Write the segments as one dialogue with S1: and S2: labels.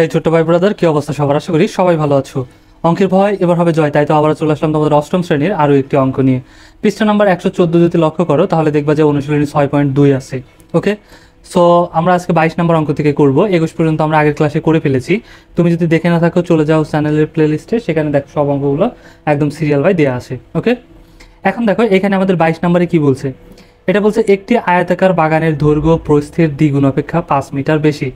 S1: হে ছোট্ট ভাই ব্রাদার, কি অবস্থা সবার? আশা করি সবাই ভালো আছো। অঙ্কের ভয় এবার হবে জয়, তাই তো আবার চলে আসলাম তোমাদের অষ্টম শ্রেণীর আরও একটি অঙ্ক নিয়ে। পৃষ্ঠা নাম্বার 114 যদি লক্ষ্য করো তাহলে দেখবা যে অনুশীলনী 6.2 আছে। ওকে, সো আমরা আজকে 22 নম্বর অঙ্ক থেকে করব। 21 পর্যন্ত আমরা আগের ক্লাসে করে ফেলেছি। তুমি যদি দেখে না থাকো চলে যাও চ্যানেলের প্লেলিস্টে, সেখানে দেখো সব অঙ্কগুলো একদম সিরিয়াল বাই দেওয়া আছে। ওকে, এখন দেখো এখানে আমাদের 22 নম্বরে কি বলছে। এটা বলছে একটি আয়তাকার বাগানের দৈর্ঘ্য প্রস্থের দ্বিগুণ অপেক্ষা 5 মিটার বেশি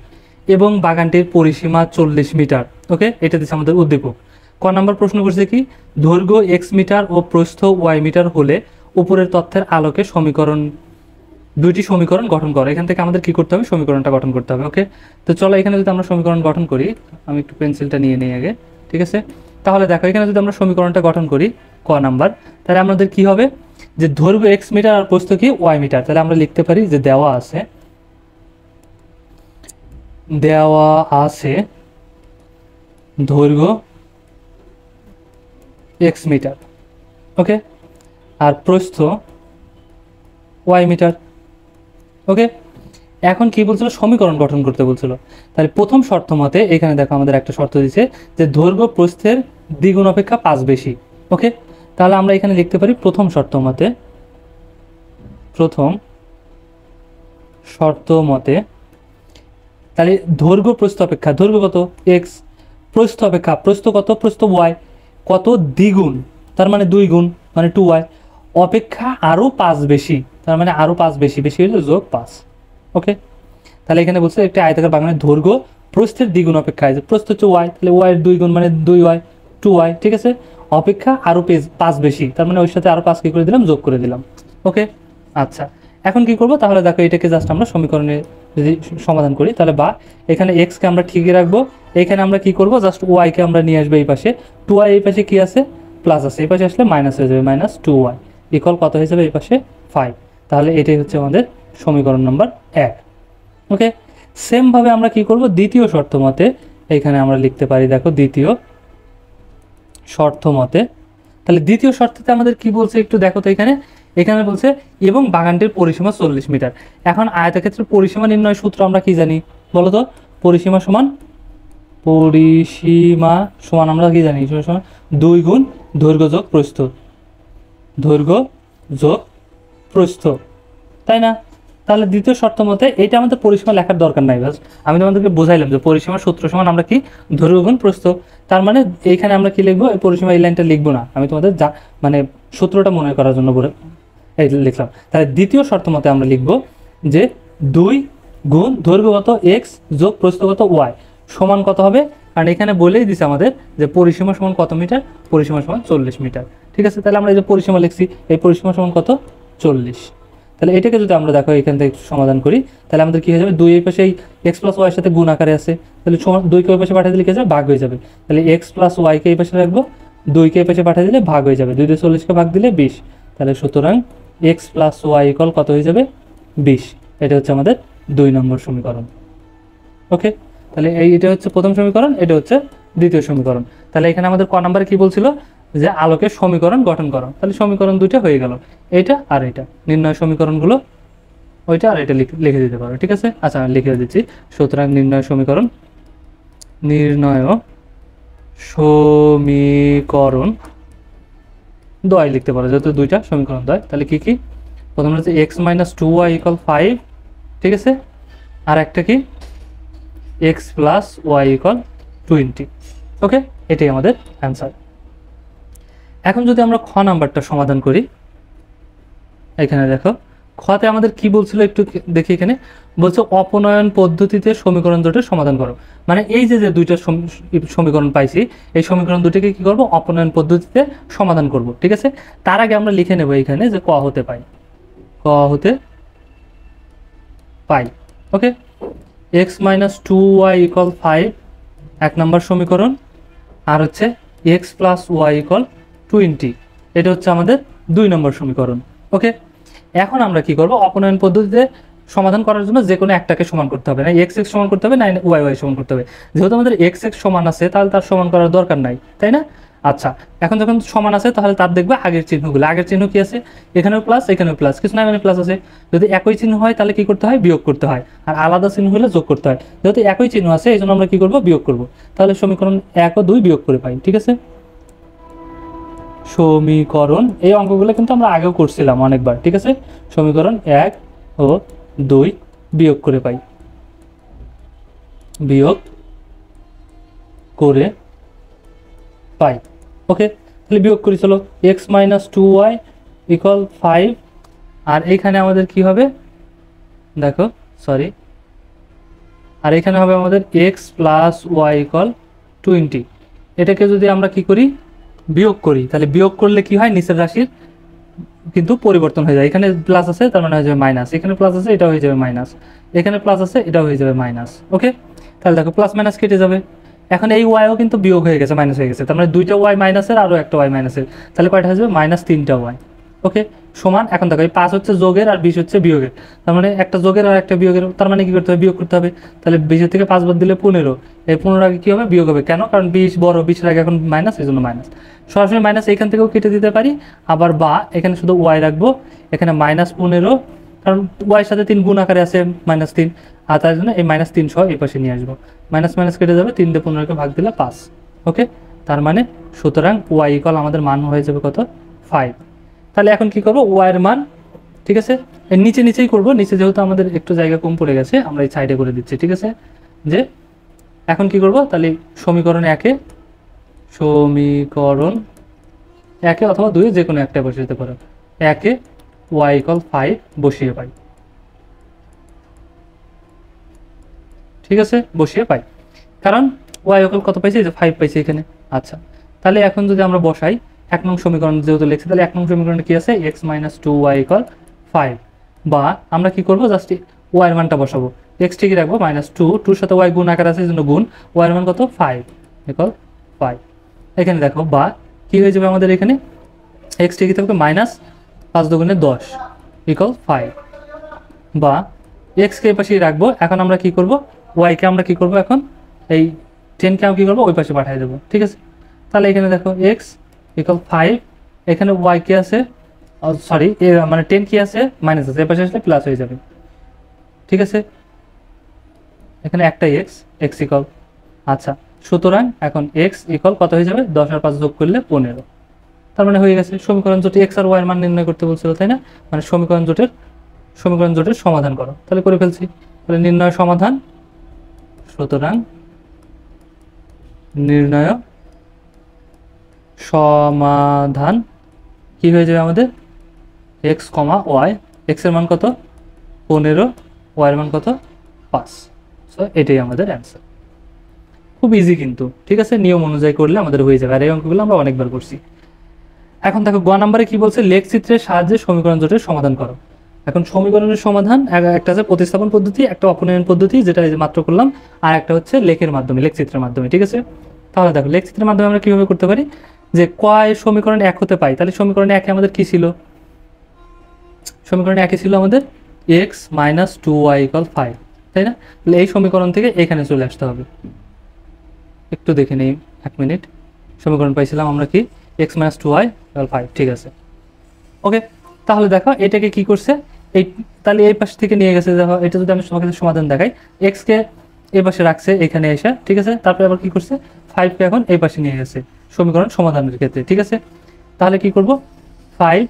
S1: এবং বাগানটির পরিসীমা 40 মিটার। ওকে, এটা দিচ্ছে আমাদের উদ্দীপক। ক নাম্বার প্রশ্ন করছে কি, দৈর্ঘ্য x মিটার ও প্রস্থ y মিটার হলে উপরের তথ্যের আলোকে দুইটি সমীকরণ গঠন করো। এখান থেকে আমাদের কি করতে হবে? সমীকরণটা গঠন করতে হবে। ওকে, তো চলো এখানে যদি আমরা সমীকরণ গঠন করি, আমি একটু পেন্সিলটা নিয়ে নিই আগে, ঠিক আছে? তাহলে দেখো এখানে যদি আমরা সমীকরণটা গঠন করি ক নাম্বার, তাহলে আমাদের কি হবে যে দৈর্ঘ্য x মিটার আর প্রস্থ কি y মিটার। তাহলে আমরা লিখতে পারি যে দেওয়া আছে দৈর্ঘ্য x মিটার, ওকে, আর প্রস্থ y মিটার। ওকে, এখন কি বলছিল? সমীকরণ গঠন করতে বলছিল। তাহলে প্রথম শর্ত মতে এখানে দেখো আমাদের একটা শর্ত দিয়েছে যে দৈর্ঘ্য প্রস্থের দ্বিগুণ অপেক্ষা 5 বেশি। ওকে, তাহলে আমরা এখানে লিখতে পারি প্রথম শর্ত মতে তাহলে দৈর্ঘ্য প্রস্থ অপেক্ষা, দৈর্ঘ্য কত x, প্রস্থ অপেক্ষা প্রস্থ কত, প্রস্থ y কত দ্বিগুণ, তার মানে 2 গুণ মানে 2y, অপেক্ষা আরও 5 বেশি, তার মানে আরও 5 বেশি, বেশি হলো যোগ 5। ওকে, তাহলে এখানে বলছে একটি আয়তাকার বাগানের দৈর্ঘ্য প্রস্থের দ্বিগুণ অপেক্ষা, প্রস্থ হচ্ছে y, তাহলে y এর 2 গুণ মানে 2y, 2y, ঠিক আছে, অপেক্ষা আরও 5 বেশি, তার মানে ওই সাথে আরও 5 কি করে দিলাম, যোগ করে দিলাম। ওকে, আচ্ছা, এখন কি করব? তাহলে দেখো এটাকে জাস্ট আমরা সমীকরণে যদি সমাধান করি তাহলে বা এখানে এক্সকে আমরা ঠিকই রাখবো, এখানে আমরা কি করব? জাস্ট ওয়াইকে আমরা নিয়ে আসবো এই পাশে, 2y এই পাশে কি আছে? প্লাস আছে, এই পাশে আসলে মাইনাস হয়ে যাবে, -2y ইকুয়াল কত হয়ে যাবে এই পাশে 5। তাহলে এটাই হচ্ছে আমাদের সমীকরণ নাম্বার 1। ওকে, সেমভাবে আমরা কি করব? দ্বিতীয় শর্ত মতে এখানে আমরা লিখতে পারি, দেখো দ্বিতীয় শর্ত মতে, তাহলে দ্বিতীয় শর্ততে আমাদের কি বলছে একটু দেখো তো। এখানে বলছে এবং বাগানটির পরিসীমা 40 মিটার। এখন আয়তক্ষেত্রের পরিসীমা নির্ণয় সূত্র আমরা কি জানি বলো তো? পরিসীমা সমান আমরা কি জানি? সমান 2 গুণ দৈর্ঘ্য যোগ প্রস্থ, দৈর্ঘ্য যোগ প্রস্থ, তাই না? তাহলে দ্বিতীয় শর্ত মতে এটা আমাদের পরিসীমা লেখার দরকার নাই, বাস আমি তোমাদেরকে বোঝাইলাম যে পরিসীমা সূত্র সমান আমরা কি দৈর্ঘ্য গুণ প্রস্থ। তার মানে এইখানে আমরা কি লিখবো? এই পরিসীমা এই লাইনটা লিখবো না, আমি তোমাদের মানে সূত্রটা মনে করার জন্য এই লিখলাম। তাহলে দ্বিতীয় শর্ত মতে আমরা লিখবো যে 2 গুণ দৈর্ঘ্যগত x যোগ প্রস্থগত y সমান কত হবে? কারণ এখানে বলেই দিছে আমাদের যে পরিসীমা সমান কত মিটার, পরিসীমা সমান 40 মিটার, ঠিক আছে? তাহলে আমরা এই যে পরিসীমা লিখছি, এই পরিসীমা সমান কত? 40। তাহলে এটাকে যদি আমরা দেখো এখান থেকে সমাধান করি তাহলে আমাদের কি হয়ে যাবে? 2 এই পাশে এই x প্লাস y এর সাথে গুণ আকারে আছে, তাহলে 2 কে ওই পাশে পাঠিয়ে দিলে কি যাবে? ভাগ হয়ে যাবে। তাহলে x প্লাস y কে এই পাশে রাখবো, 2 কে এই পাশে পাঠিয়ে দিলে ভাগ হয়ে যাবে, 2 দিয়ে 40 কে ভাগ দিলে 20। তাহলে সুতরাং x প্লাস y ইকুয়াল কত হয়ে যাবে? 20। এটা হচ্ছে আমাদের 2 নম্বর সমীকরণ। ওকে, তাহলে এটা হচ্ছে প্রথম সমীকরণ, এটা হচ্ছে দ্বিতীয় সমীকরণ। তাহলে এখানে আমাদের ক নাম্বারে কি বলছিল? যে আলোকের সমীকরণ গঠন করো। তাহলে সমীকরণ দুইটা হয়ে গেল, এটা আর এটা, নির্ণয় সমীকরণগুলো ওইটা আর এটা লিখে দিতে পারো, ঠিক আছে? আচ্ছা, আমি লিখে দিচ্ছি। সুতরাং নির্ণয় সমীকরণ দয় লিখতে পারো, যেহেতু দুইটা সমীকরণ দয়। তাহলে কি কি? প্রথম হচ্ছে x - 2y = 5, ঠিক আছে, আর একটা কি x + y = 20। ওকে, এটাই আমাদের অ্যান্সার। এখন যদি আমরা খ নাম্বারটা সমাধান করি, এখানে দেখো খতে আমাদের কি বলছিল একটু দেখি। এখানে বলছে অপনয়ন পদ্ধতিতে সমীকরণ দুটোর সমাধান করো। মানে এই যে দুইটা সমীকরণ পাইছি, এই সমীকরণ দুটোকে কি করব? অপনয়ন পদ্ধতিতে সমাধান করব, ঠিক আছে? তার আগে আমরা লিখে নেব এখানে যে ক হতে পাই। ওকে, x - 2y = 5 এক নম্বর সমীকরণ, আর হচ্ছে x + y = 20, এটা হচ্ছে আমাদের 2 নম্বর সমীকরণ। ওকে, এখন আমরা কি করব? অপনয়ন পদ্ধতিতে সমাধান করার জন্য যে কোনো একটাকে সমান করতে হবে, না x সমান করতে হবে, না y সমান করতে হবে। যেহেতু আমাদের x সমান আছে তাহলে তার সমান করার দরকার নাই, তাই না? আচ্ছা, এখন যখন সমান আছে তাহলে তার দেখবে আগের চিহ্নগুলো, আগের চিহ্ন কি আছে, এখানেও প্লাস এখানেও প্লাস, কিছু না এখানে প্লাস আছে। যদি একই চিহ্ন হয় তাহলে কি করতে হয়, বিয়োগ করতে হয়, আর আলাদা চিহ্ন হলে যোগ করতে হয়। যেহেতু একই চিহ্ন আছে এই জন্য আমরা কি করবো, বিয়োগ করব। তাহলে সমীকরণ 1 ও 2 বিয়োগ করে পাই। ঠিক আছে, সমীকরণ, এই অঙ্কগুলো কিন্তু আমরা আগেও করছিলাম অনেকবার। ঠিক আছে, সমীকরণ 1 ও 2 বিয়োগ করে পাই, বিয়োগ করে পাই। ওকে, তাহলে বিয়োগ করি, চলো। এক্স মাইনাস 2y ইকুয়াল 5, আর এইখানে আমাদের কি হবে দেখো, সরি, আর এখানে হবে আমাদের এক্স প্লাস ওয়াই ইকুয়াল 20। এটাকে যদি আমরা কি করি, বিয়োগ করি, তাহলে বিয়োগ করলে কি হয়, নিচের রাশির কিন্তু পরিবর্তন হয়ে যায়। এখানে প্লাস আছে তার মানে হয়ে যাবে মাইনাস, এখানে প্লাস আছে এটা হয়ে যাবে মাইনাস, এখানে প্লাস আছে এটা হয়ে যাবে মাইনাস। ওকে, তাহলে দেখো প্লাস মাইনাস কেটে যাবে। এখন এই ওয়াইও কিন্তু বিয়োগ হয়ে গেছে, মাইনাস হয়ে গেছে, তার মানে দুইটা ওয়াই মাইনাসের আরও একটা ওয়াই মাইনাসের, তাহলে কয়টা হয়ে যাবে, মাইনাস 3টা ওয়াই। ওকে, সমান, এখন দেখো এই 5 হচ্ছে যোগের আর 20 হচ্ছে বিয়োগের, তার মানে একটা যোগের আর একটা বিয়োগের, তার মানে কি করতে হবে, বিয়োগ করতে হবে। তাহলে 20 থেকে 5 বাদ দিলে 15, এই 15 আগে কি হবে, বিয়োগ হবে। কেন, কারণ 20 বড়, 20-এর আগে এখন মাইনাস, এই জন্য মাইনাস। সরাসরি মাইনাস এইখান থেকেও কেটে দিতে পারি, আবার বা এখানে শুধু ওয়াই রাখবো, এখানে মাইনাস 15, কারণ ওয়াইয়ের সাথে 3 গুণ আকারে আছে -3, আর তার জন্য এই -3 সহ এই পাশে নিয়ে আসবো। মাইনাস মাইনাস কেটে যাবে, 3 দিয়ে 15কে ভাগ দিলে 5। ওকে, তার মানে সুতরাং ওয়াই ইকুয়াল আমাদের মান হয়ে যাবে কত, 5। তাহলে এখন কি করবো, ওয়াইয়ের মান, ঠিক আছে, এর নিচে নিচেই করবো, নিচে যেহেতু আমাদের একটু জায়গা কম পড়ে গেছে আমরা এই সাইডে করে দিচ্ছি। ঠিক আছে, যে এখন কি করব, তাহলে সমীকরণ 1-এ, সমীকরণ 1-এ অথবা 2-এ যে কোনো একটা বসিয়ে দিতে পারো, 1-এ ওয়াই ইকুয়াল 5 বসিয়ে পাই। ঠিক আছে, বসিয়ে পাই, কারণ ওয়াই ইকুয়াল কত পাইছি, যে 5 পাইছি এখানে। আচ্ছা, তাহলে এখন যদি আমরা বসাই 1 নং সমীকরণ যেহেতু লিখছি, তাহলে 1 নং সমীকরণে কি আছে, এক্স মাইনাস 2y ইকুয়াল 5, বা আমরা কি করবো, জাস্ট ওয়াই এর মানটা বসাবো, এক্স ঠিকই রাখবো, -2, 2-র সাথে ওয়াই গুণ আকার আছে এই জন্য গুণ, ওয়াই এর মান কত, 5 ইকুয়াল 5। এখানে দেখো বা কি হয়ে যাবে আমাদের, এখানে এক্স ঠিকই থাকবে, -5 দুগুণে 10 ইকুয়াল 5, বা এক্সকে এই পাশেই রাখবো। এখন আমরা কি করব, ওয়াইকে আমরা কি করব, এখন এই 10কে আমরা কি করবো, ওই পাশে পাঠিয়ে দেবো। ঠিক আছে, তাহলে এখানে দেখো এক্স ইকুয়াল 5, এখানে ওয়াই কি আছে, সরি মানে 10 কি আছে, মাইনাস আছে, এই পাশে আসলে প্লাস হয়ে যাবে। ঠিক আছে, এখানে একটা এক্স, এক্স ইকুয়াল, আচ্ছা, সুতরাং এখন এক্স ইকুয়াল কত হয়ে যাবে, 10 আর 5 যোগ করলে 15। তার মানে হয়ে গেছে সমীকরণ জোটে এক্স আর ওয়াই এর মান নির্ণয় করতে বলছিল, তাই না, মানে সমীকরণ জোটের সমাধান করো, তাহলে করে ফেলছি। তাহলে নির্ণয় সমাধান, সুতরাং নির্ণয় সমাধান কি হয়ে যাবে আমাদের, এক্স কমা ওয়াই, এক্স এর মান কত 15, ওয়াই এর মান কত 5। সো এটাই আমাদের অ্যান্সার, খুব ইজি কিন্তু। ঠিক আছে, নিয়ম অনুযায়ী করলে আমাদের হয়ে যাবে, আর এই অঙ্কগুলো আমরা অনেকবার করছি। এখন দেখো গ নাম্বারে কি বলছে, লেখ চিত্রের সাহায্যে সমীকরণ জোটের সমাধান করো। এখন সমীকরণের সমাধান একটা আছে প্রতিস্থাপন পদ্ধতি, একটা অপনয়ন পদ্ধতি যেটা মাত্র করলাম, আর একটা হচ্ছে লেখের মাধ্যমে, লেখচিত্রের মাধ্যমে। ঠিক আছে, তাহলে দেখো লেখচিত্রের মাধ্যমে আমরা কিভাবে করতে পারি, যে কয় সমীকরণ 1 হতে পাই, তাহলে সমীকরণ 1-এ আমাদের কি ছিল, সমীকরণ 1-এ ছিল আমাদের এক্স মাইনাস 2y ইকুয়াল 5, তাই না, তাহলে এই সমীকরণ থেকে এখানে চলে আসতে হবে। একটু দেখে নিই 1 মিনিট, সমীকরণ পাইছিলাম আমরা কি, এক্স মাইনাস 2y ইকুয়াল 5। ঠিক আছে, ওকে, তাহলে দেখো এটাকে কি করছে, এই তাহলে এই পাশ থেকে নিয়ে গেছে, দেখো এটা যদি আমি তোমাকে সমাধান দেখাই, এক্সকে এই পাশে রাখছে এখানে এসে। ঠিক আছে, তারপরে আবার কি করছে, 5কে এখন এই পাশে নিয়ে গেছে সমীকরণ সমাধানের ক্ষেত্রে। ঠিক আছে, তাহলে কি করব, 5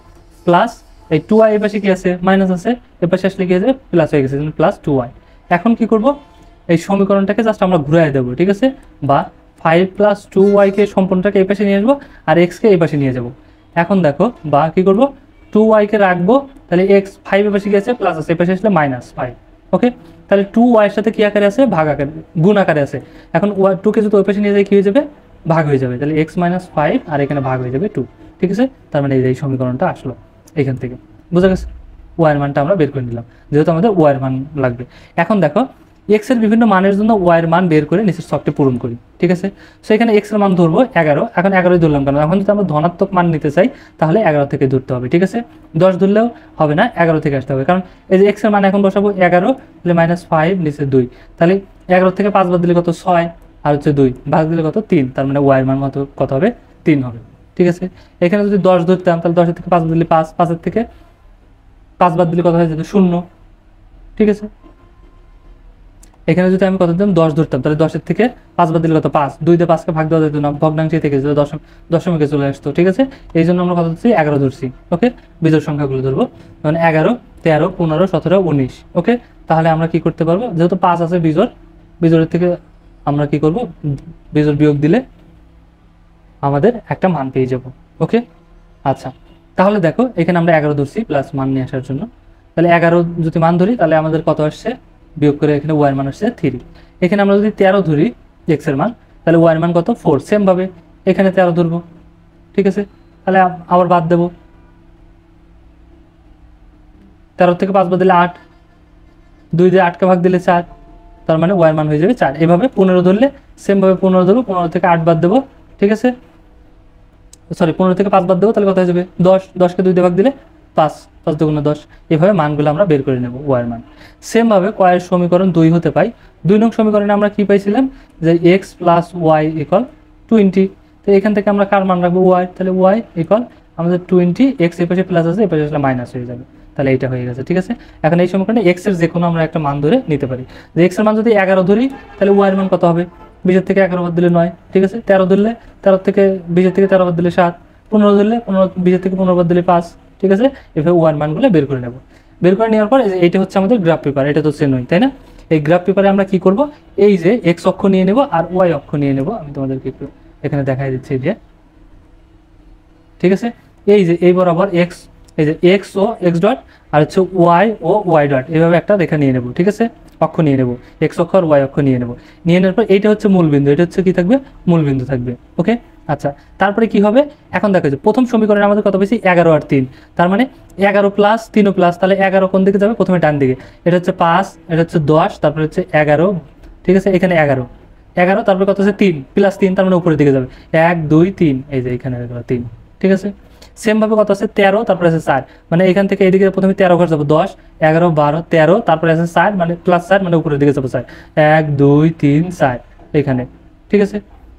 S1: প্লাস এই 2y এই পাশে কি আছে, মাইনাস আছে, এই পাশে আসলে কি আছে, প্লাস হয়ে গেছে, প্লাস 2y। এখন কি করব, এই সমীকরণটাকে জাস্ট আমরা ঘুরাই দেবো। ঠিক আছে, বা 5 প্লাস 2y কে সম্পূর্ণটাকে এই পাশে নিয়ে আসবো, আর এক্সকে এই পাশে নিয়ে যাব। এখন দেখো বা কি করব, 2y কে রাখবো, তাহলে এক্স 5 এর পাশে কি আছে, প্লাস আছে, এই পাশে আসলে -5। ওকে, তাহলে 2y এর সাথে কি আকারে আছে, ভাগ আকারে, গুণ আকারে আছে। এখন 2 কে যদি ওই পাশে নিয়ে যায় কি হয়ে যাবে, ভাগ হয়ে যাবে, তাহলে x - 5 আর এখানে ভাগ হয়ে যাবে 2। ঠিক আছে, তার মানে এই সমীকরণটা আসলো এখান থেকে, বুঝা গেছে। y এর মানটা আমরা বের করে নিলাম, যেহেতু আমাদের y এর মান লাগবে। এখন দেখো x এর বিভিন্ন মানের জন্য y এর মান বের করে নিচের ছকটি পূরণ করি। ঠিক আছে, সো এখানে x এর মান ধরবো 11, এখন 11ই ধরলাম কেন, এখন যদি আমরা ধনাত্মক মান নিতে চাই তাহলে 11 থেকে ধরতে হবে। ঠিক আছে, 10 ধরলেও হবে না, 11 থেকে আসতে হবে, কারণ এই যে x এর মান এখন বসাবো 11, তাহলে -5 নিচে 2, তাহলে 11 থেকে 5 বাদ দিলে কত, 6, আর হচ্ছে 2 ভাগ দিলে কত, 3, তার মানে y এর মান কত হবে 3 হবে, ঠিক আছে। এখানে যদি 10 ধরতাম তাহলে 10 থেকে 5 বাদ দিলে 5, 5 থেকে 5 বাদ দিলে কত হয়ে যেত 0, ঠিক আছে। এখানে যদি আমি কত দিতাম 10 ধরতাম তাহলে 10 থেকে 5 বাদ দিলে কত 5, 2 দিয়ে 5 কে ভাগ দেওয়া যেত না, ভগ্নাংশে থেকে যেত, দশমিকে চলে আসতো, ঠিক আছে। এই জন্য আমরা কত ধরছি 11 ধরছি, ওকে। বিজোড় সংখ্যাগুলো ধরবো, মানে 11, 13, 15, 17, 19, ওকে। তাহলে আমরা কি করতে পারবো, যেহেতু 5 আছে বিজোড়ের থেকে আমরা কি করব, বিজোড় বিয়োগ দিলে আমাদের একটা মান পেয়ে যাব, ওকে। আচ্ছা, তাহলে দেখো এখানে আমরা 11 ধরছি প্লাস মান নিয়ে আসার জন্য, তাহলে 11 যদি মান ধরি তাহলে আমাদের কত আসছে, বিয়োগ করে এখানে ওয়াই এর মান আসছে 3। এখানে আমরা যদি 13 ধরি এক্স এর মান, তাহলে ওয়াই এর মান কত 4। সেম ভাবে এখানে 13 ধরবো, ঠিক আছে। তাহলে আবার বাদ দেবো, 13 থেকে 5 বাদ দিলে 8, 2 দিয়ে 8 কে ভাগ দিলে 4, তার মানে ওয়াই এর মান হয়ে যাবে 4। এভাবে 15 ধরলে সেম ভাবে 15 ধরবো, 15 থেকে 8 বাদ দেবো, ঠিক আছে। সরি, 15 থেকে 5 বাদ দেবো, তাহলে কত হয়ে যাবে 10, 10 কে 2 দিয়ে ভাগ দিলে 5, 5 দুগুণে 10। এভাবে মানগুলো আমরা বের করে নেব, ওয়াই এর মান। সেম ভাবে কয়ের সমীকরণ 2 হতে পাই। 2 নং সমীকরণে আমরা কি পাইছিলাম, যে x প্লাস ওয়াই ইকুয়াল 20। তো এখান থেকে আমরা কার মান রাখবো, ওয়াই, তাহলে ওয়াই ইকুয়াল আমাদের 20, এক্স এই পাশে প্লাস আছে, এই পাশে আসলে মাইনাস হয়ে যাবে, তাহলে এইটা হয়ে গেছে, ঠিক আছে। এখন এই সমীকরণে x এর যে কোনো আমরা একটা মান ধরে নিতে পারি, যে x এর মান যদি 11 ধরি তাহলে ওয়াই এর মান কত হবে, 20 থেকে 11 বাদ দিলে 9, ঠিক আছে। 13 ধরলে 13 থেকে 20 থেকে 13 বাদ দিলে 7, 15 ধরলে 20 থেকে 15 বাদ দিলে 5, ঠিক আছে। এভাবে ওয়ান মানগুলো বের করে নেব। বের করে নেওয়ার পর এইটা হচ্ছে আমাদের গ্রাফ পেপার, এটা তো চেনই, তাই না। এই গ্রাফ পেপারে আমরা কি করব, এই যে এক্স অক্ষ নিয়ে নেব আর ওয়াই অক্ষ নিয়ে নেব। আমি তোমাদেরকে একটু এখানে দেখাই দিচ্ছি, যে ঠিক আছে, এই যে এই বরাবর এক্স, এই যে এক্স ও এক্স ডট আর হচ্ছে ওয়াই ও ওয়াই ডট, এইভাবে একটা রেখা নিয়ে নেব, ঠিক আছে। অক্ষ নিয়ে নেব, এক্স অক্ষ আর ওয়াই অক্ষ নিয়ে নেব। নিয়ে নেওয়ার পর এইটা হচ্ছে মূল বিন্দু, এটা হচ্ছে কি থাকবে, মূল বিন্দু থাকবে, ওকে। আচ্ছা, তারপরে কি হবে, এখন দেখো যে প্রথম সমীকরণে আমাদের কত পেয়েছি 11 আর 3, তার মানে 11 প্লাস 3 প্লাস, তাহলে 11 কোন দিকে যাবে, প্রথমে ডান দিকে। এটা হচ্ছে 5, এটা হচ্ছে 10, তারপরে হচ্ছে 11, ঠিক আছে। এখানে 11, তারপরে কত হচ্ছে 3 প্লাস 3, তার মানে উপরের দিকে যাবে 1 2 3, এই যে এখানে 3, ঠিক আছে। সেম ভাবে কত আছে 13, তারপরে আছে 4, মানে এখান থেকে এদিকে প্রথমে 13 ঘর যাবো, 10 11 12 13, তারপরে আছে 4, মানে প্লাস 4, মানে উপরের দিকে যাবো 4, 1 2 3 4 এখানে, ঠিক আছে।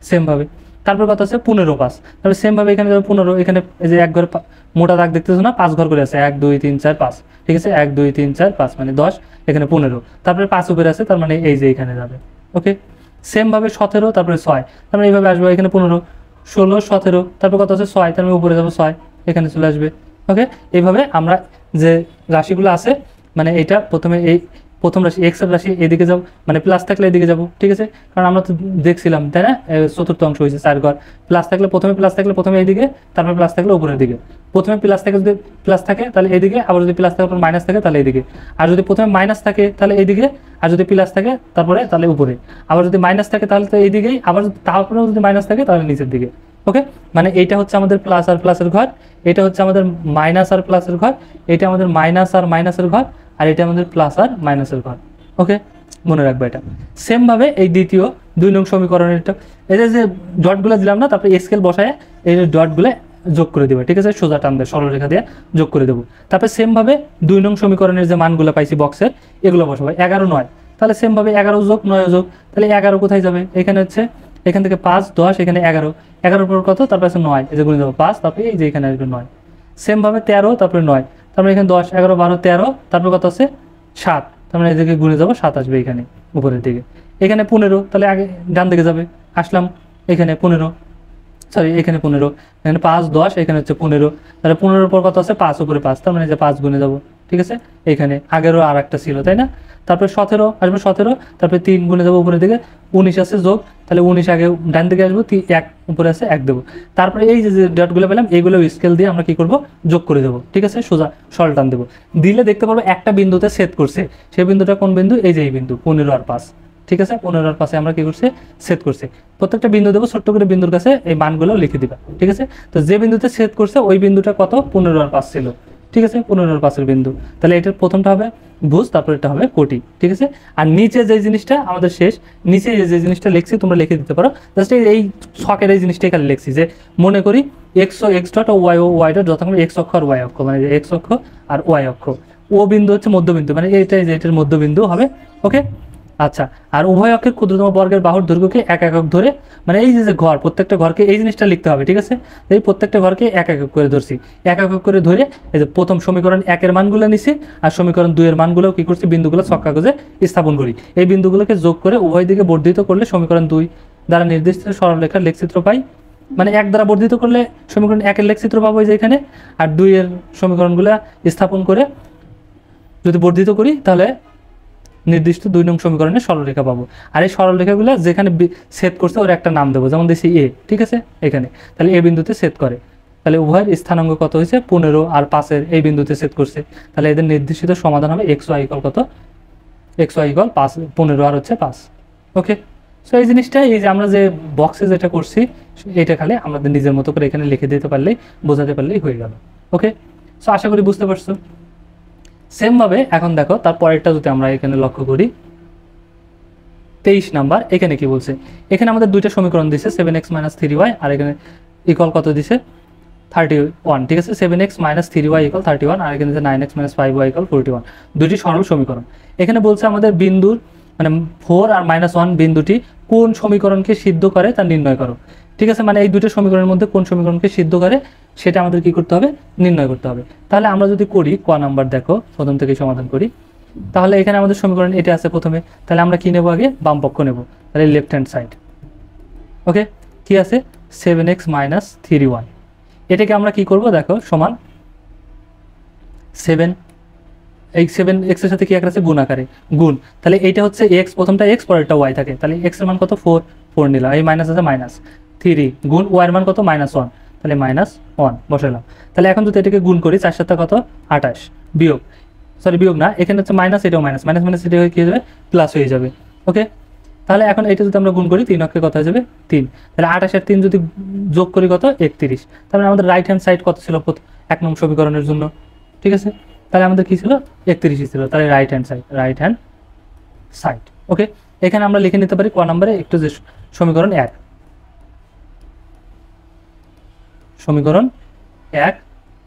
S1: সেম ভাবে তারপর কত আছে 15 5, তারপরে সেম ভাবে এখানে যাবে 15, এখানে এই যে এক ঘর মোটা দাগ দেখতেছো না, 5 ঘর করে আছে, 1 2 3 4 5, ঠিক আছে। 1 2 3 4 5 মানে 10, এখানে 15, তারপরে 5 উপরে আছে, তার মানে এই যে এখানে যাবে, ওকে। সেম ভাবে 17, তারপরে 6, তার মানে এইভাবে আসবে, এখানে 15 16 17, তারপর কত আছে 6, তার মানে উপরে যাবো 6, এখানে চলে আসবে, ওকে। এইভাবে আমরা যে রাশিগুলো আছে, মানে এটা প্রথমে এই প্রথম রাশি এক্স এর রাশি এদিকে যাবো, মানে প্লাস থাকলে এদিকে যাবো, ঠিক আছে। কারণ আমরা তো দেখছিলাম, তাই না, চতুর্থ অংশ হয়েছে 4 ঘর, প্লাস থাকলে প্রথমে এইদিকে, তারপর প্লাস থাকলে উপরের দিকে। প্রথমে প্লাস থাকে, যদি প্লাস থাকে তাহলে এইদিকে, আবার যদি প্লাস থাকে মাইনাস থাকে তাহলে এইদিকে, আর যদি প্রথমে মাইনাস থাকে তাহলে এইদিকে, আর যদি প্লাস থাকে তাহলে উপরে, আবার যদি মাইনাস থাকে তাহলে তো এইদিকেই, আবার তারপরেও যদি মাইনাস থাকে তাহলে নিচের দিকে, ওকে। মানে এইটা হচ্ছে আমাদের প্লাস আর প্লাসের ঘর, এটা হচ্ছে আমাদের মাইনাস আর প্লাসের ঘর, এটা আমাদের মাইনাস আর মাইনাসের ঘর, আর এটা আমাদের প্লাস আর মাইনাসের ঘর, ওকে। মনে রাখবো এটা। সেম ভাবে এই দ্বিতীয় 2 নং সমীকরণের এই যে ডটগুলো দিলাম না, তারপরে স্কেল বসায় এই ডটগুলো যোগ করে দেবো, ঠিক আছে। সোজা টান দিয়ে সরলরেখা দিয়ে যোগ করে দেবো। তারপরে সেম ভাবে 2 নং সমীকরণের যে মানগুলো পাইছি বক্সের, এগুলো বসাবো। 11 9, তাহলে সেম ভাবে 11 যোগ 9 যোগ, তাহলে 11 কোথায় যাবে, এখানে হচ্ছে, এখান থেকে 5 10, এখানে 11, 11 পর কত, তারপরে আছে 9, এই যে গুণে দেবো 5, তারপরে এই যে এখানে আসবে 9। সেম ভাবে 13, তারপরে 9, তারপরে এখানে 10 11 12 13, তারপর কত আছে 7, তার মানে এদিকে গুণে যাবো 7 আসবে এখানে উপরের দিকে। এখানে 15, তাহলে আগে ডান দিকে যাবে, আসলাম এখানে 15, সরি এখানে 15, এখানে 5 10, এখানে হচ্ছে 15, তাহলে 15 পর কত আছে 5 উপরে 5, তার মানে যে 5 গুণে যাবো, ঠিক আছে। এখানে আগেরও আর একটা ছিল, তাই না। তারপরে 17 আসবে 17, তারপরে 3 গুণে যাবো উপরের দিকে, 19 আছে যোগ, তাহলে 19 আগে ডান দিকে আসবো, 1 উপরে আছে 1 দেবো। তারপরে এই যে ডটগুলো পেলাম, এইগুলো স্কেল দিয়ে আমরা কি করব, যোগ করে দেবো, ঠিক আছে। সোজা সরল টান দেবো, দিলে দেখতে পারবো একটা বিন্দুতে ছেদ করছে। সেই বিন্দুটা কোন বিন্দু, এই যে এই বিন্দু 15 আর 5, ঠিক আছে। 15 আর 5 আমরা কি করছি, ছেদ করছে। প্রত্যেকটা বিন্দু দেবো, ছোট্ট করে বিন্দুর কাছে এই মানগুলো লিখে দিবা, ঠিক আছে। তো যে বিন্দুতে ছেদ করছে ওই বিন্দুটা কত, 15 আর 5 ছিল, ঠিক আছে। 15 আর 5 এর বিন্দু, তাহলে এটার প্রথমটা হবে ভুজ, তারপর এটা হবে কোটি, ঠিক আছে। আর নিচে যে জিনিসটা আমাদের শেষ, নিচে যে জিনিসটা লিখছি তোমরা লিখে দিতে পারো, জাস্ট এই ছকের এই জিনিসটা এখানে লিখছি, যে মনে করি এক্স ও এক্স ডট ও ওয়াই ডট যথাক্রমে এক্স অক্ষ আর ওয়াই অক্ষ, মানে এক্স অক্ষ আর ওয়াই অক্ষ, ও বিন্দু হচ্ছে মধ্যবিন্দু, মানে এইটাই যে এটার মধ্যবিন্দু হবে, ওকে। আচ্ছা, আর উভয় অক্ষের ক্ষুদ্রতম বর্গের বাহুর দৈর্ঘ্যকে এক একক ধরে, মানে এই যে ঘর, প্রত্যেকটা ঘরকে এই জিনিসটা লিখতে হবে, ঠিক আছে? এই প্রত্যেকটা ঘরকে এক একক করে ধরছি, এক একক করে ধরে এই যে প্রথম সমীকরণ 1 এর মানগুলো নিছি, আর সমীকরণ 2 এর মানগুলো কি করছি, বিন্দুগুলো ছক কাগজে স্থাপন করি। এই বিন্দুগুলোকে যোগ করে উভয় দিকে বর্ধিত করলে সমীকরণ 2 দ্বারা নির্দিষ্ট সরলরেখার লেখচিত্র পাই। মানে 1 দ্বারা বর্ধিত করলে সমীকরণ 1 এর লেখচিত্র পাবো এই যে এখানে, আর 2 এর সমীকরণগুলো স্থাপন করে যদি বর্ধিত করি তাহলে নির্দিষ্ট 2 নং সমীকরণে সরলরেখা পাবো। আর এই সরলরেখাগুলো যেখানে ছেদ করছে ওর একটা নাম দেবো, যেমন দিছি এ, ঠিক আছে? এখানে তাহলে এ বিন্দুতে ছেদ করে, তাহলে উভয়ের স্থানাঙ্ক কত হয়েছে 15 আর 5 এই বিন্দুতে ছেদ করছে, তাহলে এদের নির্দেশিত সমাধান হবে এক্স ওয়াই ইকুয়াল কত, এক্স ওয়াই ইকুয়াল 5, 15 আর হচ্ছে 5। ওকে, সো এই জিনিসটা, এই যে আমরা যে বক্সে যেটা করছি এটা খালি আমাদের নিজের মতো করে এখানে লিখে দিতে পারলেই, বোঝাতে পারলেই হয়ে গেল। ওকে, সো আশা করি বুঝতে পারছো। সেম ভাবে এখন দেখো তার পরেরটা যদি আমরা এখানে লক্ষ্য করি, 23 নাম্বার, এখানে কি বলছে, এখানে আমাদের দুইটা সমীকরণ দিছে 7x - 3y, আর এখানে ইকুয়াল কত দিছে 31, ঠিক আছে? 7x - 3y = 31, আর এখানে 9x - 5y = 41, দুটি সরল সমীকরণ। এখানে বলছে আমাদের বিন্দুর মানে 4 আর -1 বিন্দুটি কোন সমীকরণকে সিদ্ধ করে তা নির্ণয় করো, ঠিক আছে? মানে এই দুটো সমীকরণের মধ্যে কোন সমীকরণকে সিদ্ধ করে সেটা আমাদের কি করতে হবে, নির্ণয় করতে হবে। তাহলে আমরা যদি করি ক নাম্বার, দেখো প্রথম থেকে সমাধান করি, তাহলে এখানে আমাদের সমীকরণ এটা আছে প্রথমে, তাহলে আমরা কি নেব, আগে বাম পক্ষ নেব, তাহলে লেফট হ্যান্ড সাইড। ওকে, কি আছে 7x - 3y, এটাকে আমরা কি করব, দেখো সমান 7, এই 7x এর সাথে কি একটা আছে গুণ আকারে, গুণ, তাহলে এইটা হচ্ছে x, প্রথমটা x পরেরটা y থাকে, তাহলে x এর মান কত 4 নিলাম, এই মাইনাস আছে -3 গুণ y এর মান কত -1, তাহলে -1 বসালাম। তাহলে এখন যদি এটাকে গুণ করি 4 7 কত 28, বিয়োগ, সরি বিয়োগ না, এখানে হচ্ছে মাইনাস, এটাও মাইনাস, মাইনাস মাইনাস এটা কি হয়ে যাবে, প্লাস হয়ে যাবে। ওকে, তাহলে এখন এটা যদি আমরা গুণ করি 3 অক্ষে কত হয়ে যাবে 3, তাহলে 28 আর 3 যদি যোগ করি কত 31, তাহলে আমাদের রাইট হ্যান্ড সাইড কত ছিল 1 নং সমীকরণের জন্য, ঠিক আছে? তাহলে আমাদের কি ছিল 31 ছিল, তাহলে রাইট হ্যান্ড সাইড। ওকে, এখানে আমরা লিখে নিতে পারি ক নম্বরে একটু যে সমীকরণ 1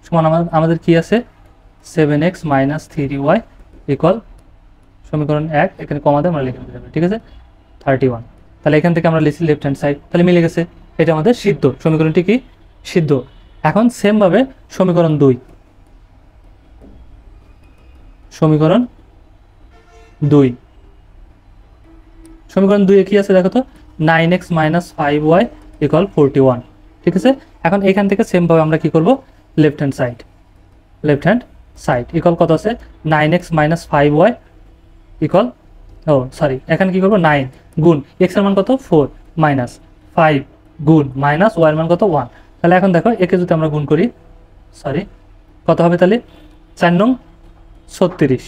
S1: সমান আমাদের কি আছে 7x - 3y = সমীকরণ 1, এখানে কমাতে আমরা লিখে দিতে হবে, ঠিক আছে? 31, তাহলে এখান থেকে আমরা লিখছি লেফট হ্যান্ড সাইড, তাহলে মিলে গেছে, এটা আমাদের সিদ্ধ, সমীকরণটি কি সিদ্ধ। এখন সেম ভাবে সমীকরণ 2, সমীকরণ 2 এ কি আছে দেখো তো, 9x - 5y = 41, ঠিক আছে? এখন এখান থেকে সেম ভাবে আমরা কি করব, লেফট হ্যান্ড সাইড ইকুয়াল কত আছে 9x - 5y এখানে কি করব 9 গুণ x এর মান কত 4 মাইনাস 5 গুণ মাইনাস y এর মান কত 1, তাহলে এখন দেখো একে যদি আমরা গুণ করি, কত হবে, তাহলে 4 নং 36,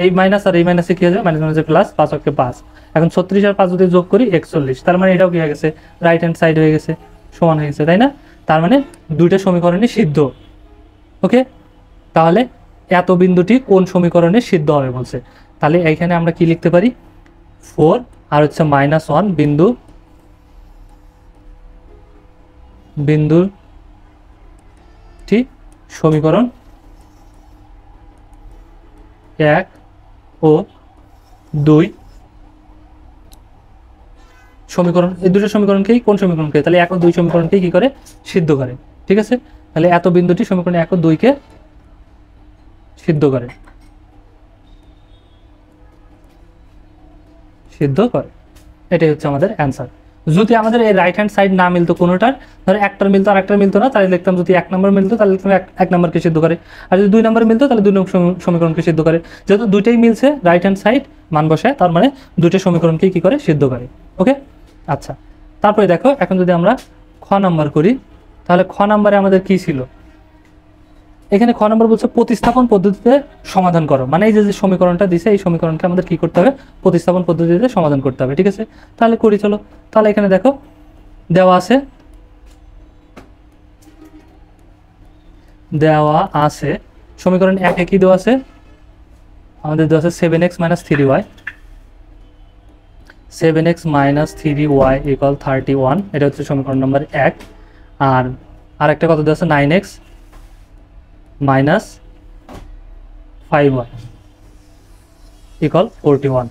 S1: এই মাইনাস আর এই মাইনাসে কি হয়ে যাবে, মাইনাস মাইনাসে প্লাস, 5 অক্ষে 5, এখন 36 আর 5 যদি যোগ করি 41, তার মানে এটাও কি হয়ে গেছে, রাইট হ্যান্ড সাইড হয়ে গেছে, সমান হয়ে গেছে, তাই না? তার মানে দুইটা সমীকরণই সিদ্ধ। ওকে, তাহলে এত বিন্দুটি কোন সমীকরণে সিদ্ধ হবে বলছে, তাহলে এইখানে আমরা কি লিখতে পারি 4 আর হচ্ছে -1 বিন্দুটি সমীকরণ 1 ও 2 সমীকরণ, এই দুটো সমীকরণকেই কোন সমীকরণকে, তাহলে 1 ও 2 সমীকরণকেই কি করে সিদ্ধ করে, ঠিক আছে? তাহলে এত বিন্দুটি সমীকরণ 1 ও 2 কে সিদ্ধ করে, এটাই হচ্ছে আমাদের অ্যান্সার। যদি আমাদের এই রাইট হ্যান্ড সাইড না মিলতো কোনোটার, ধরো একটার মিলতো আর একটার মিলতো না, তাহলে লিখতাম যদি 1 নম্বর মিলতো তাহলে লিখতাম 1 নম্বরকে সিদ্ধ করে, আর যদি 2 নম্বর মিলতো তাহলে 2 নং সমীকরণকে সিদ্ধ করে। যেহেতু দুইটাই মিলছে রাইট হ্যান্ড সাইড মান বসায়, তার মানে দুইটা সমীকরণকেই কি করে সিদ্ধ করে। ওকে, আচ্ছা, তারপরে দেখো এখন যদি আমরা খ নাম্বার করি, তাহলে খ নাম্বারে আমাদের কি ছিল, এখানে খ নম্বর বলছে প্রতিস্থাপন পদ্ধতিতে সমাধান করো, মানে এই যে সমীকরণটা দিছে এই সমীকরণকে আমাদের কি করতে হবে, প্রতিস্থাপন পদ্ধতিতে সমাধান করতে হবে, ঠিক আছে? তাহলে করি চলো। তাহলে এখানে দেখো দেওয়া আছে সমীকরণ 1 এ কি দেওয়া আছে, আমাদের দেওয়া আছে 7x - 3y, 7x - 3y = 31, এটা হচ্ছে সমীকরণ নম্বর 1, আর আরেকটা কত দেওয়া আছে 9x - 5y = 41,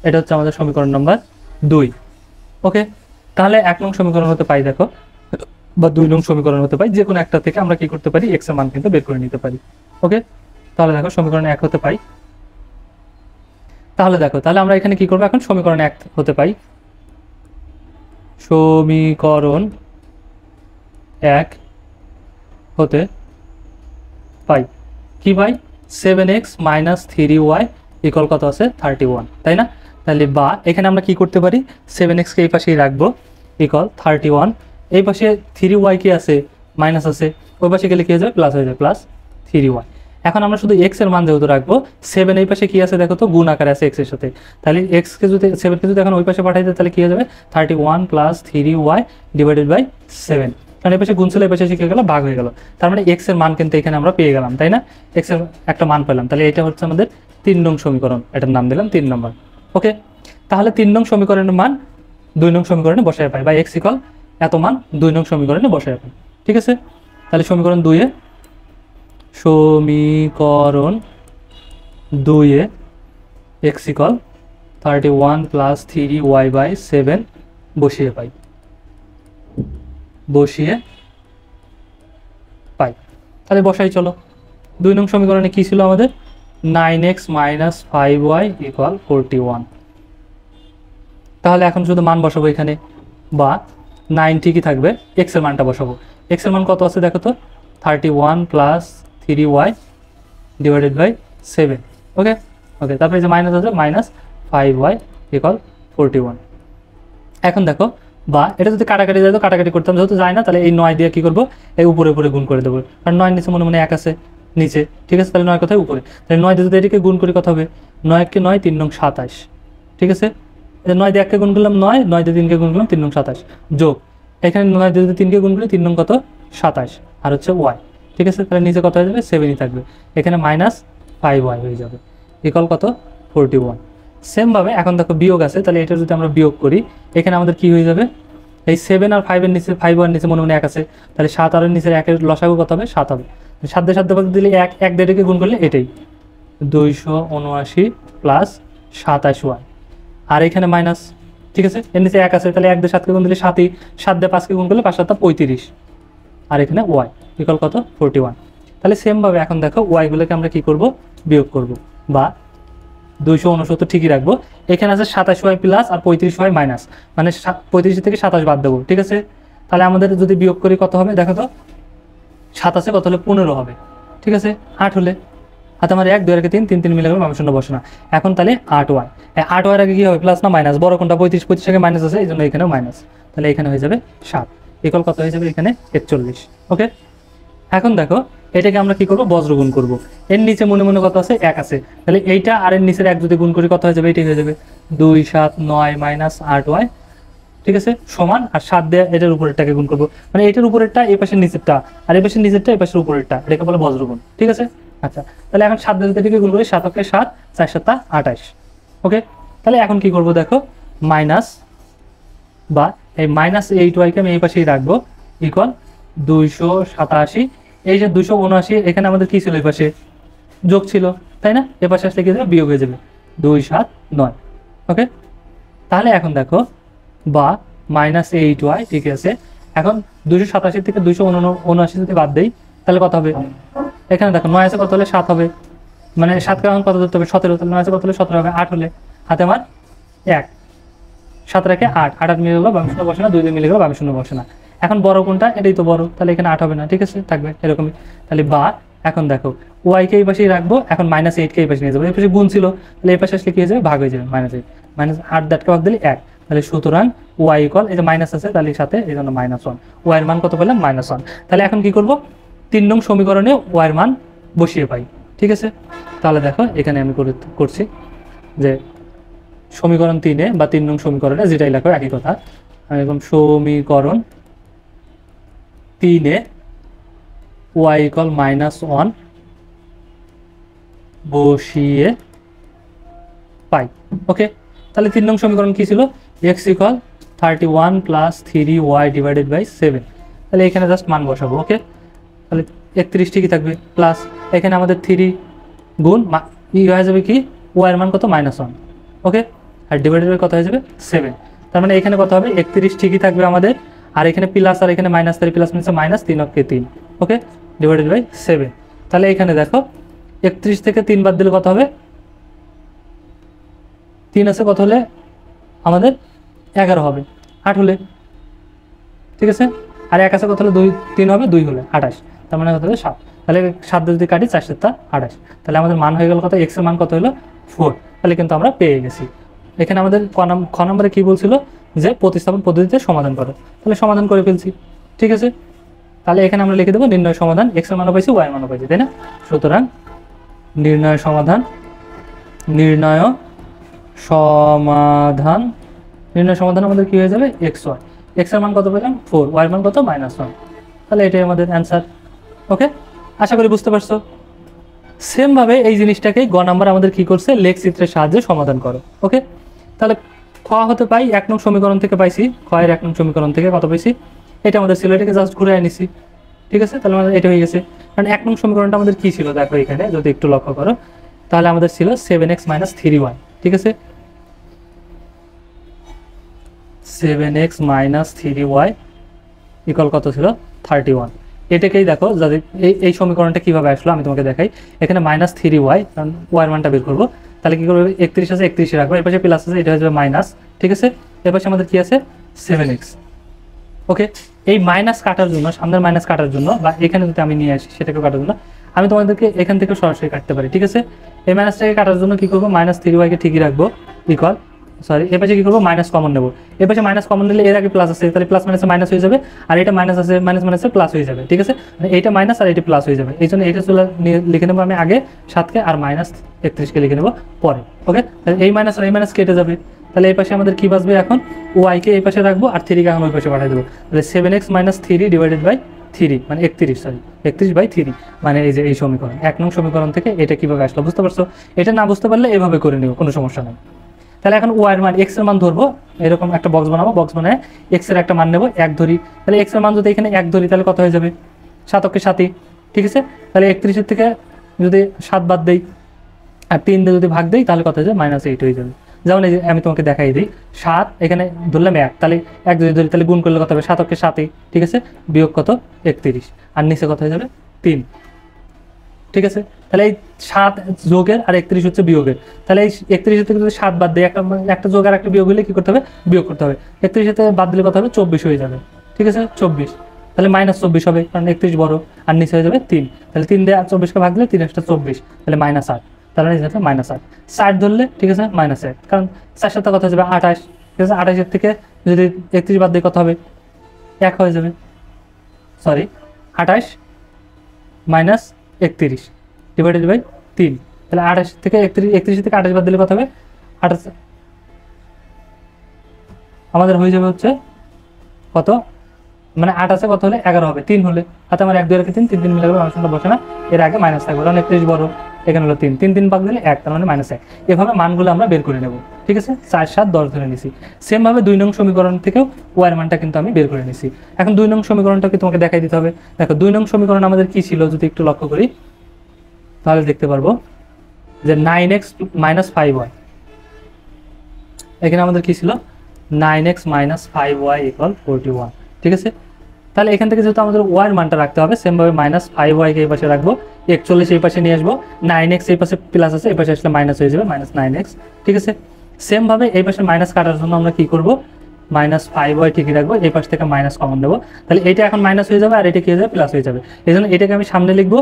S1: এটা হচ্ছে আমাদের সমীকরণ নাম্বার 2। ওকে, তাহলে 1 নং সমীকরণ হতে পাই দেখো, বা 2 নং সমীকরণ হতে পাই, যে কোনো একটা থেকে আমরা কি করতে পারি, x এর মান কিন্তু বের করে নিতে পারি। ওকে, তাহলে দেখো সমীকরণ 1 হতে পাই। তাহলে দেখো, তাহলে আমরা এখানে কি করবো, এখন সমীকরণ 1 হতে পাই, সমীকরণ 1 হতে পাই কি ভাই, 7x - 3y ইকুয়াল কত আছে, 31, তাই না? তাহলে বা এখানে আমরা কি করতে পারি, 7x কে এই পাশেই রাখবো, ইকুয়াল 31, এই পাশে 3y কি আছে, মাইনাস আছে, ওই পাশে গেলে কি হয়ে যাবে, প্লাস হয়ে যাবে, প্লাস 3y। এখন আমরা শুধু x এর মান যেহেতু রাখবো, 7 এই পাশে কি আছে দেখো তো, গুণ আকারে আছে x এর সাথে, তাহলে x কে যদি 7 কে যদি এখন ওই পাশে পাঠাই দেয়, তাহলে কি হয়ে যাবে, 31 + 3y / 7, কারণ এই পাশে গুণ ছিল, এই পাশে শিখে গেল, ভাগ হয়ে গেল, তার মানে x এর মান কিন্তু এখানে আমরা পেয়ে গেলাম, তাই না? x এর একটা মান পেলাম, তাহলে এটা হচ্ছে আমাদের 3 নং সমীকরণ, এটার নাম দিলাম 3 নম্বর। ওকে, তাহলে 3 নং সমীকরণের মান 2 নং সমীকরণে বসায় পাই, বা x ইকুয়াল এত মান 2 নং সমীকরণে বসায় পাই। ঠিক আছে, তাহলে সমীকরণ 2 এ x ইকুয়াল 31 + 3y/7 বসিয়ে পাই, তাহলে বসাই চলো। 2 নং সমীকরণে কি ছিল আমাদের, 9x - 5y = 41। তাহলে এখন শুধু মান বসাবো এখানে, বা 9 ঠিকই থাকবে, x এর মানটা বসাবো। x এর মান কত আছে দেখো তো, 31 + 3y / 7। ওকে, তারপরে যে মাইনাস আছে, -5y = 41। এখন দেখো, বা এটা যদি কাটাকাটি যায় তো কাটাকাটি করতাম, যেহেতু যায় না, তাহলে এই 9 দিয়ে কি করবো, এই উপরে গুণ করে দেবো, কারণ 9 নিচে মনে 1 আছে নিচে। ঠিক আছে, তাহলে 9 কোথায়, উপরে, তাহলে 9 দিয়ে যদি এটিকে গুণ করি কত হবে, 9 কে 9, 3 নং 27। ঠিক আছে, 9 দিয়ে 1 কে গুণ করলাম 9, 9 দিয়ে 3 কে গুণ করলাম 3 নং 27, যোগ এখানে 9 দিয়ে যদি 3 কে গুণ করি 3 নং কত, 27, আর হচ্ছে y। ঠিক আছে, তাহলে নিচে কত হয়ে যাবে, 7ই থাকবে, এখানে -5y হয়ে যাবে, ইকুয়াল কত, 41। সেমভাবে এখন দেখো বিয়োগ আছে, তাহলে এটা যদি আমরা বিয়োগ করি, এখানে আমাদের কি হয়ে যাবে, এই 7 আর 5 এর নিচে, 5 আর নিচে মনে 1 আছে, তাহলে 7 আর এর নিচে 1 এর লসাগু কত হবে, 7 হবে। 7 দিয়ে 7 ভাগ দিলে 1 দিয়ে এটাকে গুণ করলে এটাই 279 + 27y, আর এখানে মাইনাস। ঠিক আছে, এর নিচে 1 আছে, তাহলে 1 দিয়ে 7 কে গুণ দিলে 7ই, 7 দিয়ে 5 কে গুণ করলে 5 7 35, আর এখানে y ইকুয়াল কত, 41। তাহলে সেমভাবে এখন দেখো y গুলোকে আমরা কি করব, বিয়োগ করব, বা 269 ঠিকই রাখবো, এখানে আছে 27y প্লাস আর 35y মাইনাস, মানে 35 থেকে 27 বাদ দেবো। ঠিক আছে, তাহলে আমাদের যদি বিয়োগ করি কত হবে দেখো তো, 27 কত হলে 15 হবে। ঠিক আছে, 8 হলে হাতে আমার 1 2 আর 3 3 3 মিলে গেল, বাম শূন্য বসে না। এখন তাহলে 8y, 8y আগে কি হবে, প্লাস না মাইনাস, বড় কোনটা, 35 25 আগে মাইনাস আছে, এই জন্য এখানেও মাইনাস, তাহলে এখানে হয়ে যাবে 7, ইকুয়াল কত হয়ে যাবে, এখানে 41। ওকে, এখন দেখো এটাকে আমরা কি করব, বজ্রগুণ করব। এর নিচে মনে কত আছে, 1 আছে, তাহলে এইটা আর এর নিচের 1 যদি গুণ করি কত হয়ে যাবে, এটাই হয়ে যাবে 2 7 9 - 8y। ঠিক আছে, সমান, আর 7 দিয়ে এটার উপরেরটাকে গুণ করব, মানে এটার উপরেরটা এই পাশের নিচেরটা, আর এই পাশের নিচেরটা এই পাশের উপরেরটা, এটাকে বলে বজ্রগুণ। ঠিক আছে, আচ্ছা, তাহলে এখন 7 দিয়ে এটাকে গুণ করি, 7 কে 7 4 7 28। ওকে, তাহলে এখন কি করব দেখো, মাইনাস, বা এই -8y কে আমি এই পাশেই রাখবো, ইকুয়াল 287। এই যে 279, এখানে আমাদের কি ছিল, এই পাশে যোগ ছিল, তাই না? এ পাশে আসলে কি যাবে, বিয়োগ হয়ে যাবে, 279। ওকে, তাহলে এখন দেখো, বা -8y, ঠিক আছে, এখন 287 থেকে 279 যদি বাদ দেই, তাহলে কত হবে, এখানে দেখো 9 আছে, কত হলে 7 হবে, মানে 7 কে এখন কত ধরতে হবে, 17, তাহলে 9 আছে কত হলে 17 হবে, 8 হলে হাতে আমার 1, 7 রেখে 8, 8 মিলে গেলো, বাম শূন্য বসে না, 2 দিয়ে মিলে গেলো, বাম শূন্য বসে না। এখন বড় কোনটা, এটাই তো বড়, তাহলে এখানে 8 হবে না। ঠিক আছে, থাকবে এরকমই। তাহলে বা এখন দেখো y কে এই পাশেই রাখবো, এখন -8 কে এই পাশে নিয়ে যাবো, এই পাশে গুণ ছিল, তাহলে এই পাশে আসলে কি হয়ে যাবে, ভাগ হয়ে যাবে, -8 -8 দ্যাটকে ভাগ দিলে 1, তাহলে সুতরাং y ইকুয়াল, এই যে মাইনাস আছে তাহলে সাথে এই জন্য -1, y এর মান কত পেলাম, -1। তাহলে এখন কি করব, 3 নং সমীকরণে y এর মান বসিয়ে পাই। ঠিক আছে, তাহলে দেখো এখানে আমি করছি যে সমীকরণ 3-এ বা 3 নং সমীকরণে যেটাই লেখো একই কথা, এরকম সমীকরণ 3-এ y ইকুয়াল -1 বসিয়ে পাই। ওকে, তাহলে 3 নং সমীকরণ কি ছিল, x ইকুয়াল 31 + 3y / 7, তাহলে এখানে জাস্ট মান বসাবো। ওকে, তাহলে 31 ঠিকই থাকবে, প্লাস এখানে আমাদের 3 গুণ ই হয়ে যাবে কি, y এর মান কত, -1। ওকে, আর ডিভাইডেড বাই কত হয়ে যাবে 7। তার মানে এখানে কত হবে 31 ঠিকই থাকবে আমাদের, আর এখানে প্লাস আর এখানে মাইনাস, তাহলে প্লাস মাইনাস মাইনাস 3 অক্ষে 3, ওকে, ডিভাইডেড বাই 7। তাহলে এখানে দেখো 31 থেকে 3 বাদ দিলে কত হবে, 3 আছে কত হলে আমাদের 11 হবে, 8 হলে, ঠিক আছে, আর 1 আছে কত হলে 2, 3 হবে 2 হলে 28, তার মানে কত হবে 7। তাহলে 7 যদি কাটি 4 7 28, তাহলে আমাদের মান হয়ে গেল কত, এক্স এর মান কত হলো 4। তাহলে কিন্তু আমরা পেয়ে গেছি। এখানে আমাদের খ নম্বরে কি বলছিল যে প্রতিস্থাপন পদ্ধতিতে সমাধান করো, তাহলে সমাধান করে ফেলছি, ঠিক আছে। তাহলে এখানে আমরা লিখে দেবো নির্ণয় সমাধান, এক্স এর মানও পাইছি ওয়াই এর মানও পাইছি, তাই না। সুতরাং নির্ণয় সমাধান, নির্ণয় সমাধান, নির্ণয় সমাধান আমাদের কি হয়ে যাবে এক্স ওয়াই, এক্স এর মান কত পেলাম 4, ওয়াই এর মান কত -1, তাহলে এটাই আমাদের অ্যান্সার। ওকে, আশা করি বুঝতে পারছো। সেম ভাবে এই জিনিসটাকেই গ নাম্বার আমাদের কি করছে, লেখ চিত্রের সাহায্যে সমাধান করো। ওকে, তাহলে খ হতে পাই 1 নং সমীকরণ থেকে পাইছি, খ এর 1 নং সমীকরণ থেকে কত পাইছি, এটা আমাদের ছিল, এটাকে জাস্ট ঘুরে আনিছি, ঠিক আছে। তাহলে আমাদের এটা হয়ে গেছে, কারণ 1 নং সমীকরণটা আমাদের কি ছিল দেখো এখানে যদি একটু লক্ষ্য করো, তাহলে আমাদের ছিল 7x - 3y, ঠিক আছে, 7x - 3y ইকুয়াল কত ছিল 31। এটাকেই দেখো যদি এই সমীকরণটা কিভাবে আসলো আমি তোমাকে দেখাই। এখানে -3y, কারণ ওয়াই এর মানটা বের করবো, তাহলে কি করবে 31 আছে 31 রাখবো, এর পাশে প্লাস আছে, এটা হয়ে যাবে মাইনাস, ঠিক আছে, এর পাশে আমাদের কি আছে 7x। ওকে, এই মাইনাস কাটার জন্য, সামনের মাইনাস কাটার জন্য, বা এখানে যদি আমি নিয়ে আসি সেটাকে কাটার জন্য, আমি তোমাদেরকে এখান থেকে সরাসরি কাটতে পারি, ঠিক আছে। এই মাইনাসটাকে কাটার জন্য কি করবো, -3y কে ঠিকই রাখবো ইকুয়াল, সরি এর পাশে কি করবো মাইনাস কমন নেবো, এর পাশে মাইনাস কমন নিলে এর আগে প্লাস আছে, তাহলে প্লাস মাইনাসে মাইনাস হয়ে যাবে, আর এটা মাইনাস আছে মাইনাস মাইনাসে প্লাস হয়ে যাবে, ঠিক আছে, মানে এইটা মাইনাস আর এটা প্লাস হয়ে যাবে, এই জন্য এটা চলে লিখে নেবো আমি আগে 7কে, আর -31কে লিখে নেবো পরে। ওকে, তাহলে এই মাইনাস আর এই মাইনাস কেটে যাবে, তাহলে এই পাশে আমাদের কি বাঁচবে এখন, ওয়াইকে এই পাশে রাখবো আর 3কে এখন ওই পাশে পাঠিয়ে দেবো, তাহলে 7x - 3 ডিভাইডেড বাই 3 মানে 31/3, মানে এই যে এই সমীকরণ 1 নং সমীকরণ থেকে এটা কিভাবে আসলো বুঝতে পারছো। এটা না বুঝতে পারলে এভাবে করে নিও, কোনো সমস্যা নেই। তাহলে এখন ওয়াই এর মান, এক্স এর মান ধরবো, এরকম একটা বক্স বানাবো, বক্স বানায় এক্স এর একটা মান নেবো 1 ধরি, তাহলে এক্স এর মান যদি এখানে 1 ধরি তাহলে কত হয়ে যাবে 7 অক্ষে 7ই, ঠিক আছে। তাহলে 31 থেকে যদি 7 বাদ দেই আর 3 দিয়ে যদি ভাগ দেই তাহলে কত হয়ে যাবে -8 হয়ে যাবে। যেমন এই যে আমি তোমাকে দেখাই দিই, 7 এখানে ধরলাম 1, তাহলে 1 যদি ধরি তাহলে গুণ করলে কত হবে 7 অক্ষে 7ই, ঠিক আছে, বিয়োগ কত 31, আর নিচে কত হয়ে যাবে 3, ঠিক আছে। তাহলে এই 7 যোগের আর 31 হচ্ছে বিয়োগের, তাহলে এই 31 থেকে যদি 7 বাদ দেয়, একটা যোগ আর একটা বিয়োগ হলে কি করতে হবে, বিয়োগ করতে হবে। 31 থেকে বাদ দিলে কত হবে 24 হয়ে যাবে, ঠিক আছে, 24, তাহলে -24 হবে কারণ 31 বড়, আর নিচে হয়ে যাবে 3, তাহলে 3 দিয়ে 24কে ভাগ দিলে 3 × 24, তাহলে -8, তাহলে নিচে হচ্ছে -8, 60 ধরলে ঠিক আছে -1, কারণ 4 সাথে কত হয়ে যাবে 28, ঠিক আছে, 28 থেকে যদি 31 বাদ দিয়ে কত হবে 1 হয়ে যাবে, সরি 28 - 31 ডিভাইডেড বাই 3, তাহলে 28 থেকে 31 থেকে 28 বাদ দিলে কত হবে 28, আমাদের হয়ে যাবে হচ্ছে কত, মানে 8 আছে কত হলে 11 হবে, 3 হলে, হাতে আমার 1 2 রেখে 3 3 মিলে গেলে অংশটা বসে না, এর আগে মাইনাস থাকবে, কারণ 31 বড়, এখানে হলো 3 3 3 ভাগ দিলে 1, তার মানে -1। এভাবে মানগুলো আমরা বের করে নেব, ঠিক আছে, 4 7 10 ধরে নিছি। সেম ভাবে 2 নং সমীকরণ থেকেও ওয়াই এর মানটা কিন্তু আমি বের করে নিছি। এখন 2 নং সমীকরণটাকে তোমাকে দেখাই দিতে হবে। দেখো 2 নং সমীকরণ আমাদের কি ছিল যদি একটু লক্ষ্য করি, তাহলে দেখতে পারবো যে 9x - 5y, এখানে আমাদের কি ছিল 9x - 5y = 41, ঠিক আছে। তাহলে এখান থেকে যেহেতু আমাদের y এর মানটা রাখতে হবে, সেম ভাবে -5y কে এই পাশে রাখবো, 41 এই পাশে নিয়ে আসবো, 9x এই পাশে প্লাস আছে, এই পাশে আসলে মাইনাস হয়ে যাবে -9x, ঠিক আছে। সেম ভাবে এই পাশে মাইনাস কাটার জন্য আমরা কি করব, -5y ঠিকই রাখবো, এই পাশ থেকে মাইনাস কমন নেবো, তাহলে এটা এখন মাইনাস হয়ে যাবে আর এটা কি হয়ে যাবে প্লাস হয়ে যাবে, এই জন্য এটাকে আমি সামনে লিখবো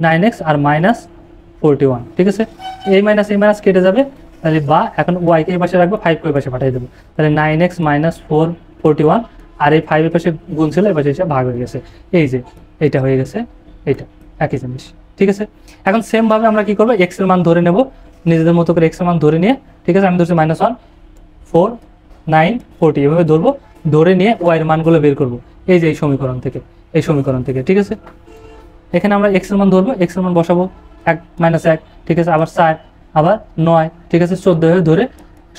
S1: 9x আর -41, ঠিক আছে। এই মাইনাস কেটে যাবে, তাহলে বা এখন y কে এই পাশে রাখবো, 5 কে এই পাশে পাঠিয়ে দেবো, তাহলে 9x - 41, আর এই 5 এর পাশে গুণ ছিল, এই পাশে এসে ভাগ হয়ে গেছে, এই যে এইটা হয়ে গেছে, এইটা একই জিনিস, ঠিক আছে। এখন সেম ভাবে আমরা কি করবো, x এর মান ধরে নেব নিজেদের মতো করে, x এর মান ধরে নিয়ে, ঠিক আছে, আমি ধরছি -1 4 9 40 এভাবে ধরবো, ধরে নিয়ে y এর মানগুলো বের করব এই যে এই সমীকরণ থেকে, ঠিক আছে। এখানে আমরা x এর মান ধরবো, x এর মান বসাবো 1 -1, ঠিক আছে, আবার 4 আবার 9, ঠিক আছে, 14 হয়ে ধরে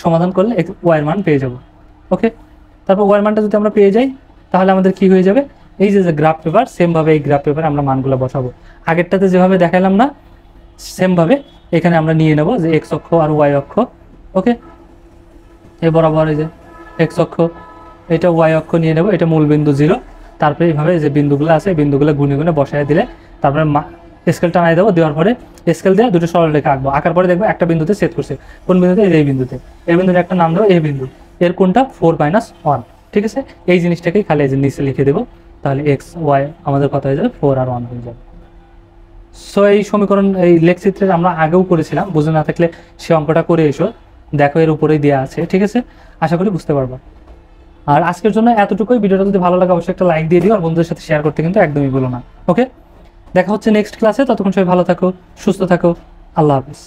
S1: সমাধান করলে y এর মান পেয়ে যাব। ওকে, তারপর y এর মানটা যদি আমরা পেয়ে যাই তাহলে আমাদের কি হয়ে যাবে, এই যে গ্রাফ পেপার, সেম ভাবে এই গ্রাফ পেপারে আমরা মানগুলো বসাবো, আগেরটাতে যেভাবে দেখাইলাম না সেম ভাবে এখানে আমরা নিয়ে নেব যে x অক্ষ আর y অক্ষ। ওকে, এই বরাবর এই যে এক্স অক্ষ, এটা ওয়াই অক্ষ নিয়ে নেব, এটা মূল বিন্দু 0। তারপরে এইভাবে যে বিন্দুগুলো আছে বিন্দুগুলো গুনে গুনে বসায় দিলে তারপরে স্কেল টানাই দেবো, দেওয়ার পরে স্কেল দিয়ে দুটো সরলরেখা আঁকবো, আঁকার পরে দেখবো একটা বিন্দুতে ছেদ করছে। কোন বিন্দুতে? এই বিন্দুতে। এই বিন্দুর একটা নাম দেবো এই বিন্দু, এর কোনটা 4 - 1। ঠিক আছে, এই জিনিসটাকেই খালি এই যে নিচে লিখে দেবো, তাহলে এক্স ওয়াই আমাদের কত হয়ে যাবে? 4 আর 1 হয়ে যাবে। সো এই সমীকরণ এই লেখচিত্রের আমরা আগেও করেছিলাম, বুঝে না থাকলে সে অঙ্কটা করে এসো, দেখো এর উপরেই দেওয়া আছে। ঠিক আছে, আশা করি বুঝতে পারবো। আর আজকের জন্য এতটুকুই। ভিডিওটা যদি ভালো লাগে অবশ্যই একটা লাইক দিয়ে দিও, আর বন্ধুদের সাথে শেয়ার করতে কিন্তু একদমই ভুলো না। ওকে, দেখা হচ্ছে নেক্সট ক্লাসে। ততক্ষণ সবাই ভালো থাকো, সুস্থ থাকো। আল্লাহ হাফিজ।